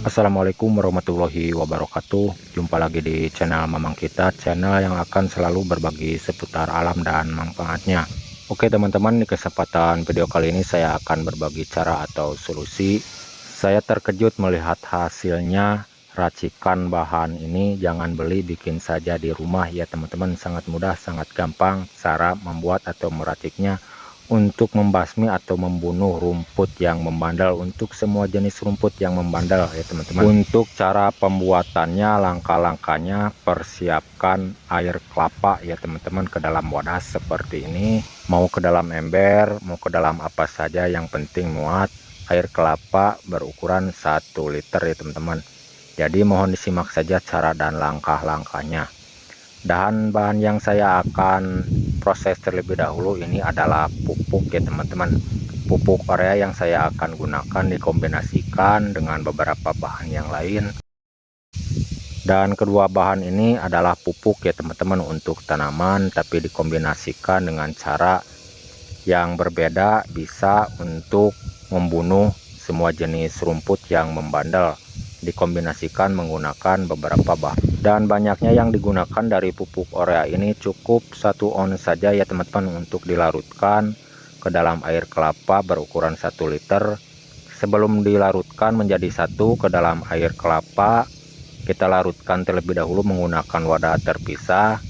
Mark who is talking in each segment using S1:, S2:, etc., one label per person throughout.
S1: Assalamualaikum warahmatullahi wabarakatuh. Jumpa lagi di channel Mamang Kita, channel yang akan selalu berbagi seputar alam dan manfaatnya. Oke teman-teman, di kesempatan video kali ini saya akan berbagi cara atau solusi. Saya terkejut melihat hasilnya. Racikan bahan ini jangan beli, bikin saja di rumah ya teman-teman. Sangat mudah, sangat gampang cara membuat atau meraciknya untuk membasmi atau membunuh rumput yang membandel, untuk semua jenis rumput yang membandel ya teman-teman. Untuk cara pembuatannya, langkah-langkahnya, persiapkan air kelapa ya teman-teman ke dalam wadah seperti ini, mau ke dalam ember, mau ke dalam apa saja, yang penting muat air kelapa berukuran 1 liter ya teman-teman. Jadi mohon disimak saja cara dan langkah-langkahnya. Dan bahan yang saya akan proses terlebih dahulu ini adalah pupuk ya teman-teman. Pupuk urea yang saya akan gunakan dikombinasikan dengan beberapa bahan yang lain. Dan kedua bahan ini adalah pupuk ya teman-teman untuk tanaman, tapi dikombinasikan dengan cara yang berbeda, bisa untuk membunuh semua jenis rumput yang membandel. Dikombinasikan menggunakan beberapa bahan, dan banyaknya yang digunakan dari pupuk urea ini cukup 1 ons saja ya teman-teman, untuk dilarutkan ke dalam air kelapa berukuran 1 liter. Sebelum dilarutkan menjadi satu ke dalam air kelapa, kita larutkan terlebih dahulu menggunakan wadah terpisah.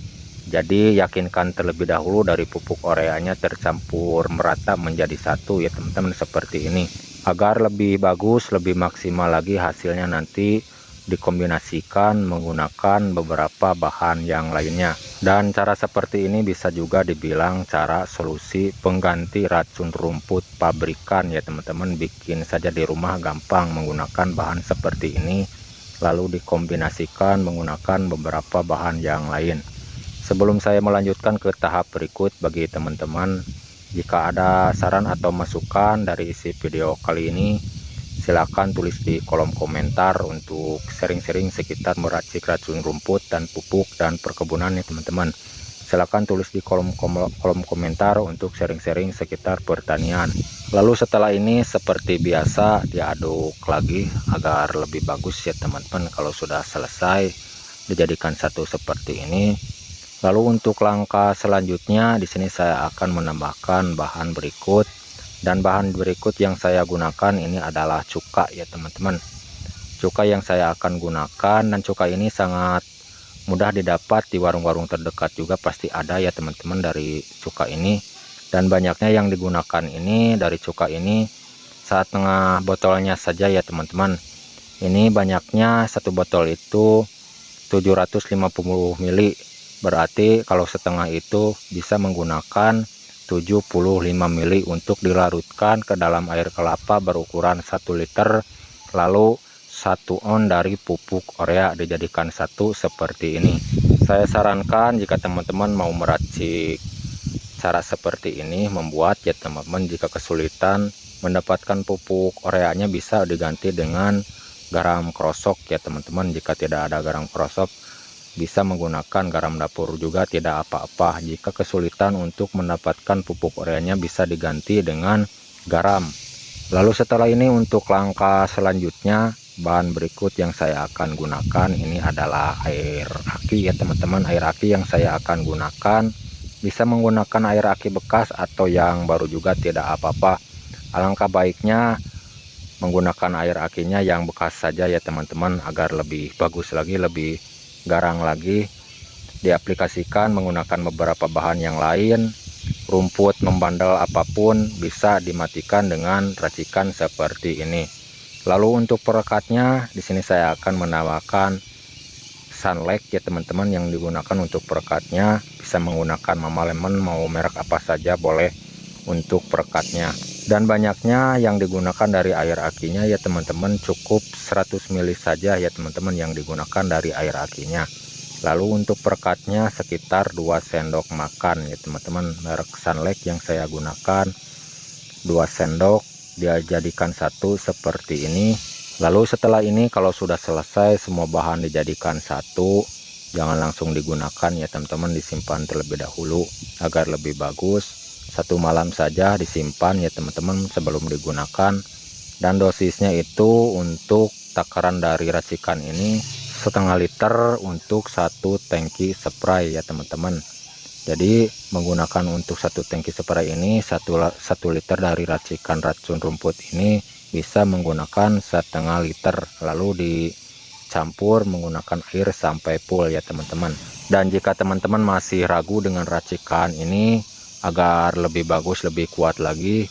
S1: Jadi yakinkan terlebih dahulu dari pupuk ureanya tercampur merata menjadi satu ya teman-teman, seperti ini, agar lebih bagus, lebih maksimal lagi hasilnya nanti dikombinasikan menggunakan beberapa bahan yang lainnya. Dan cara seperti ini bisa juga dibilang cara solusi pengganti racun rumput pabrikan ya teman-teman. Bikin saja di rumah, gampang menggunakan bahan seperti ini, lalu dikombinasikan menggunakan beberapa bahan yang lain. Sebelum saya melanjutkan ke tahap berikut, bagi teman-teman, jika ada saran atau masukan dari isi video kali ini, silakan tulis di kolom komentar untuk sharing-sharing sekitar meracik racun rumput dan pupuk dan perkebunan ya teman-teman. Silakan tulis di kolom komentar untuk sharing-sharing sekitar pertanian. Lalu setelah ini seperti biasa diaduk lagi agar lebih bagus ya teman-teman. Kalau sudah selesai dijadikan satu seperti ini. Lalu untuk langkah selanjutnya, di sini saya akan menambahkan bahan berikut, dan bahan berikut yang saya gunakan ini adalah cuka ya teman-teman. Cuka yang saya akan gunakan, dan cuka ini sangat mudah didapat di warung-warung terdekat juga pasti ada ya teman-teman dari cuka ini. Dan banyaknya yang digunakan ini dari cuka ini setengah botolnya saja ya teman-teman. Ini banyaknya satu botol itu 750 ml. Berarti kalau setengah itu bisa menggunakan 75 ml untuk dilarutkan ke dalam air kelapa berukuran 1 liter. Lalu 1 on dari pupuk urea dijadikan satu seperti ini. Saya sarankan jika teman-teman mau meracik cara seperti ini membuat ya teman-teman, jika kesulitan mendapatkan pupuk ureanya bisa diganti dengan garam krosok ya teman-teman. Jika tidak ada garam krosok, bisa menggunakan garam dapur juga tidak apa-apa. Jika kesulitan untuk mendapatkan pupuk ureanya bisa diganti dengan garam. Lalu setelah ini untuk langkah selanjutnya, bahan berikut yang saya akan gunakan ini adalah air aki ya teman-teman. Air aki yang saya akan gunakan bisa menggunakan air aki bekas atau yang baru juga tidak apa-apa. Alangkah baiknya menggunakan air akinya yang bekas saja ya teman-teman, agar lebih bagus lagi, lebih garang lagi. Diaplikasikan menggunakan beberapa bahan yang lain. Rumput membandel apapun bisa dimatikan dengan racikan seperti ini. Lalu untuk perekatnya, di sini saya akan menambahkan Sunlight ya teman-teman yang digunakan untuk perekatnya. Bisa menggunakan Mama Lemon, mau merek apa saja boleh untuk perekatnya. Dan banyaknya yang digunakan dari air akinya ya teman-teman, cukup 100 ml saja ya teman-teman yang digunakan dari air akinya. Lalu untuk perekatnya sekitar 2 sendok makan ya teman-teman, merek Sunlight yang saya gunakan. 2 sendok dia jadikan satu seperti ini. Lalu setelah ini kalau sudah selesai semua bahan dijadikan satu, jangan langsung digunakan ya teman-teman, disimpan terlebih dahulu agar lebih bagus. 1 malam saja disimpan ya teman-teman sebelum digunakan. Dan dosisnya itu untuk takaran dari racikan ini setengah liter untuk satu tangki spray ya teman-teman. Jadi menggunakan untuk satu tangki spray ini satu liter dari racikan racun rumput ini bisa menggunakan setengah liter, lalu dicampur menggunakan air sampai full ya teman-teman. Dan jika teman-teman masih ragu dengan racikan ini agar lebih bagus, lebih kuat lagi,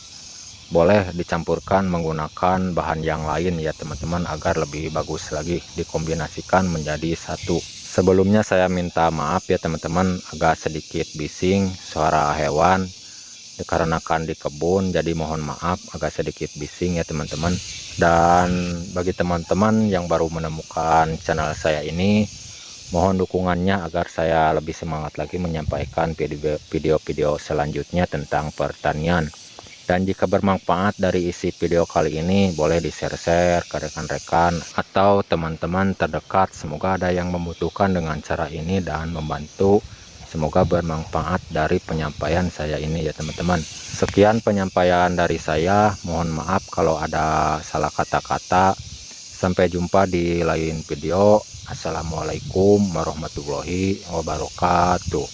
S1: boleh dicampurkan menggunakan bahan yang lain ya teman-teman, agar lebih bagus lagi dikombinasikan menjadi satu. Sebelumnya saya minta maaf ya teman-teman, agak sedikit bising suara hewan dikarenakan di kebun, jadi mohon maaf agak sedikit bising ya teman-teman. Dan bagi teman-teman yang baru menemukan channel saya ini, mohon dukungannya agar saya lebih semangat lagi menyampaikan video-video selanjutnya tentang pertanian. Dan jika bermanfaat dari isi video kali ini, boleh di-share ke rekan-rekan atau teman-teman terdekat. Semoga ada yang membutuhkan dengan cara ini dan membantu. Semoga bermanfaat dari penyampaian saya ini ya teman-teman. Sekian penyampaian dari saya. Mohon maaf kalau ada salah kata-kata. Sampai jumpa di lain video. Assalamualaikum warahmatullahi wabarakatuh.